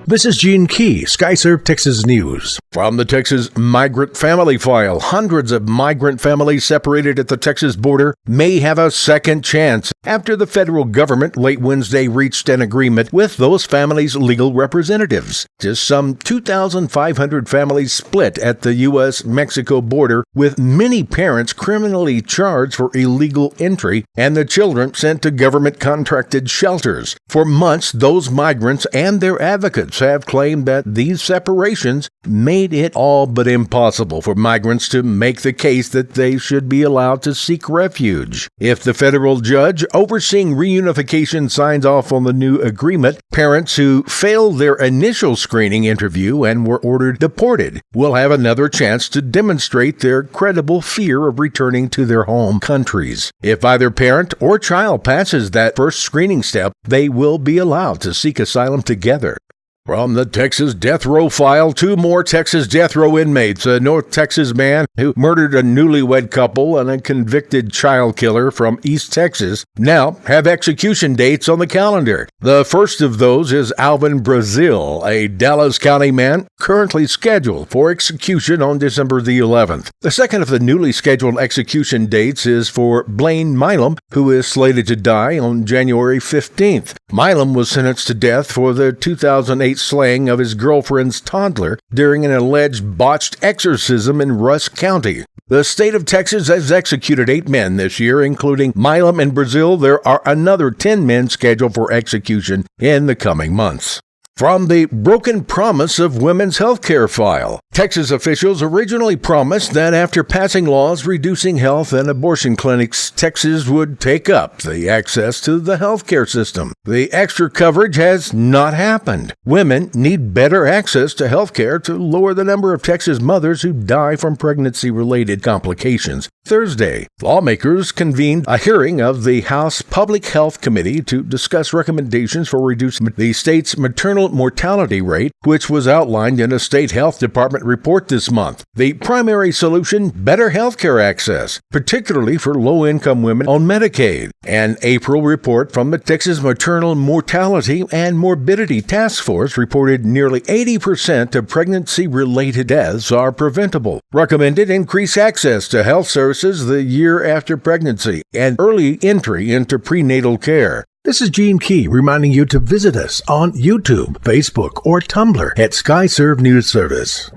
This is Gene Key, Skyserve, Texas News. From the Texas Migrant Family file, hundreds of migrant families separated at the Texas border may have a second chance after the federal government late Wednesday reached an agreement with those families' legal representatives. Just some 2,500 families split at the U.S.-Mexico border, with many parents criminally charged for illegal entry and the children sent to government-contracted shelters. For months, those migrants and their advocates have claimed that these separations made it all but impossible for migrants to make the case that they should be allowed to seek refuge. If the federal judge overseeing reunification signs off on the new agreement, parents who failed their initial screening interview and were ordered deported will have another chance to demonstrate their credible fear of returning to their home countries. If either parent or child passes that first screening step, they will be allowed to seek asylum together. From the Texas death row file, 2 more Texas death row inmates, a North Texas man who murdered a newlywed couple and a convicted child killer from East Texas, now have execution dates on the calendar. The first of those is Alvin Brazil, a Dallas County man currently scheduled for execution on December the 11th. The second of the newly scheduled execution dates is for Blaine Milam, who is slated to die on January 15th. Milam was sentenced to death for the 2008 slaying of his girlfriend's toddler during an alleged botched exorcism in Rusk County. The state of Texas has executed 8 men this year, including Milam and Brazil. There are another 10 men scheduled for execution in the coming months. From the broken promise of women's health care file, Texas officials originally promised that after passing laws reducing health and abortion clinics, Texas would take up the access to the health care system. The extra coverage has not happened. Women need better access to health care to lower the number of Texas mothers who die from pregnancy-related complications. Thursday, lawmakers convened a hearing of the House Public Health Committee to discuss recommendations for reducing the state's maternal mortality rate, which was outlined in a state health department report this month. The primary solution: better health care access, particularly for low-income women on Medicaid. An April report from the Texas Maternal Mortality and Morbidity Task Force reported nearly 80% of pregnancy-related deaths are preventable. Recommended increase access to health services the year after pregnancy and early entry into prenatal care. This is Gene Key reminding you to visit us on YouTube, Facebook, or Tumblr at Skyserve News Service.